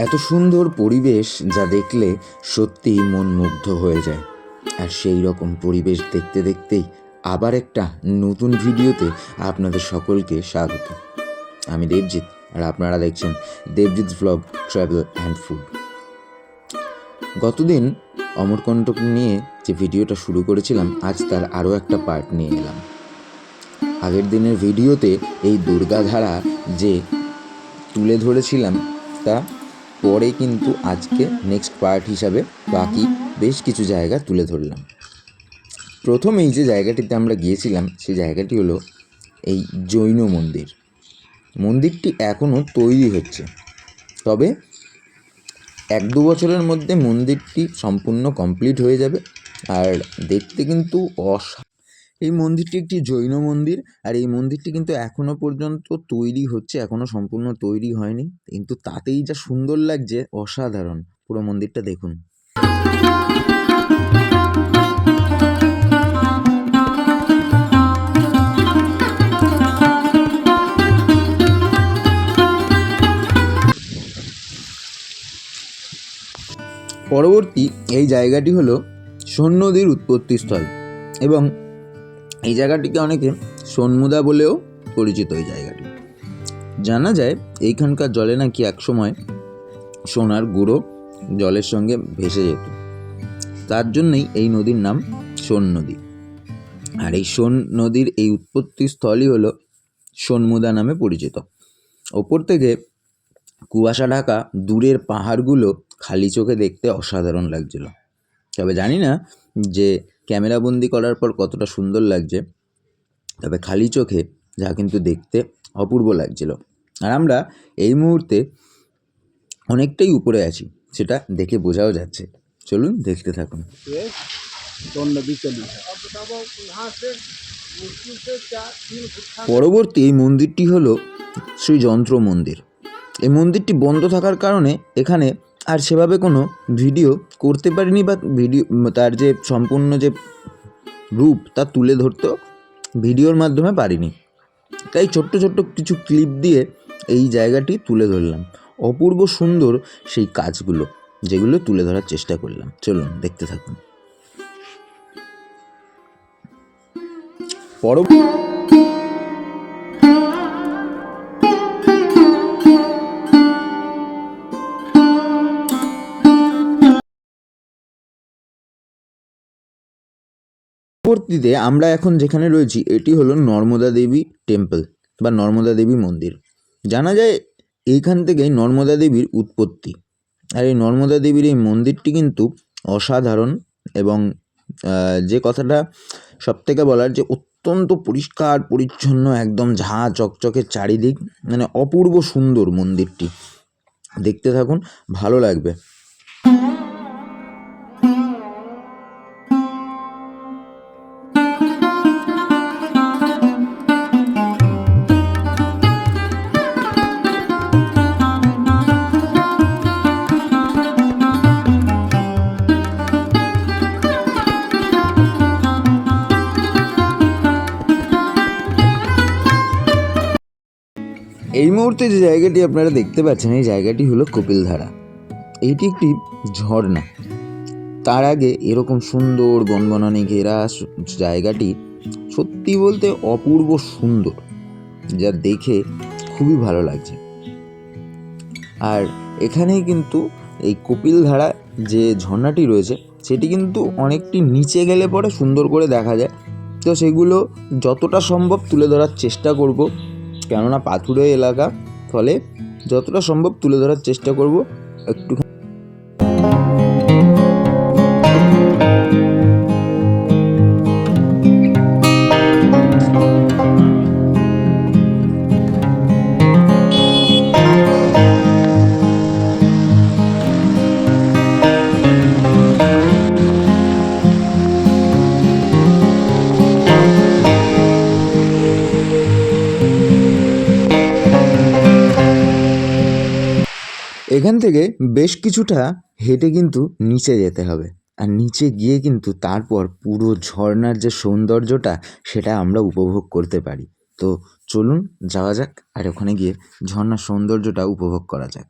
এত সুন্দর পরিবেশ যা দেখলে সত্যিই মন মুগ্ধ হয়ে যায়। আর সেই রকম পরিবেশ দেখতে দেখতেই আবার একটা নতুন ভিডিওতে আপনাদের সকলকে স্বাগত। আমি দেবজিৎ আর আপনারা দেখছেন Debjit vlog travel and food. গতদিন অমরকণ্টক নিয়ে যে ভিডিওটা শুরু করেছিলাম, আজ তার আরও একটা পার্ট নিয়ে এলাম। আগের দিনের ভিডিওতে এই দুর্গাধারা যে তুলে ধরেছিলাম তা পরে কিন্তু আজকে নেক্সট পার্ট হিসাবে বাকি বেশ কিছু জায়গা তুলে ধরলাম। প্রথমেই যে জায়গাটিতে আমরা গিয়েছিলাম সেই জায়গাটি হলো এই জৈন মন্দির। মন্দিরটি এখনও তৈরি হচ্ছে, তবে 1-2 বছরের মধ্যে মন্দিরটি সম্পূর্ণ কমপ্লিট হয়ে যাবে। আর দেখতে কিন্তু এই মন্দিরটি একটি জৈন মন্দির, আর এই মন্দিরটি কিন্তু এখনও পর্যন্ত তৈরি হচ্ছে, এখনও সম্পূর্ণ তৈরি হয়নি, কিন্তু তাতেই যা সুন্দর লাগছে, অসাধারণ। পুরো মন্দিরটা দেখুন। পরবর্তী এই জায়গাটি হলো সোন নদীর উৎপত্তিস্থল, এবং এই জায়গাটিকে অনেকে সোনমুদা বলেও পরিচিত। এই জায়গাটি জানা যায় এইখানকার জলে নাকি একসময় সোনার গুঁড়ো জলের সঙ্গে ভেসে যেত, তার জন্যই এই নদীর নাম সোন নদী। আর এই সোন নদীর এই উৎপত্তিস্থলই হলো সোনমুদা নামে পরিচিত। ওপর থেকে কুয়াশা ঢাকা দূরের পাহাড়গুলো খালি চোখে দেখতে অসাধারণ লাগছিল। তবে জানি না যে ক্যামেরাবন্দি করার পর কতটা সুন্দর লাগছে, তবে খালি চোখে যা কিন্তু দেখতে অপূর্ব লাগছিল। আর আমরা এই মুহূর্তে অনেকটাই উপরে আছি, সেটা দেখে বোঝাও যাচ্ছে। চলুন দেখতে থাকুন। পরবর্তী এই মন্দিরটি হলো শ্রী যন্ত্র মন্দির। এই মন্দিরটি বন্ধ থাকার কারণে এখানে আর সেভাবে কোনো ভিডিও করতে পারিনি, বা ভিডিও তার যে সম্পূর্ণ যে রূপ তা তুলে ধরতেও ভিডিওর মাধ্যমে পারিনি। তাই ছোট্ট ছোট্ট কিছু ক্লিপ দিয়ে এই জায়গাটি তুলে ধরলাম। অপূর্ব সুন্দর সেই কাজগুলো, যেগুলো তুলে ধরার চেষ্টা করলাম। চলুন দেখতে থাকুন। পরবর্তীতে আমরা এখন যেখানে রয়েছি এটি হলো নর্মদা দেবী টেম্পল বা নর্মদা দেবী মন্দির। জানা যায় এইখান থেকেই নর্মদা দেবীর উৎপত্তি। আর এই নর্মদা দেবীর এই মন্দিরটি কিন্তু অসাধারণ, এবং যে কথাটা সবথেকে বলার, যে অত্যন্ত পরিষ্কার পরিচ্ছন্ন, একদম ঝাঁ চকচকে চারিদিক, মানে অপূর্ব সুন্দর মন্দিরটি। দেখতে থাকুন, ভালো লাগবে। এই মুহূর্তে যে জায়গাটি আপনারা দেখতে পাচ্ছেন, এই জায়গাটি হলো কপিলধারা। এইটি একটি ঝর্ণা। তার আগে এরকম সুন্দর বনবনানি ঘেরা জায়গাটি সত্যি বলতে অপূর্ব সুন্দর, যা দেখে খুবই ভালো লাগছে। আর এখানেই কিন্তু এই কপিলধারা যে ঝর্ণাটি রয়েছে সেটি কিন্তু অনেকটি নিচে গেলে পরে সুন্দর করে দেখা যায়। তো সেগুলো যতটা সম্ভব তুলে ধরার চেষ্টা করব, কেননা পাথুরে এলাকা, ফলে যতটা সম্ভব তুলে ধরার চেষ্টা করব। একটু এখান থেকে বেশ কিছুটা হেঁটে কিন্তু নিচে যেতে হবে, আর নিচে গিয়ে কিন্তু তারপর পুরো ঝর্ণার যে সৌন্দর্যটা সেটা আমরা উপভোগ করতে পারি। তো চলুন যাওয়া যাক, আর ওখানে গিয়ে ঝর্ণার সৌন্দর্যটা উপভোগ করা যাক।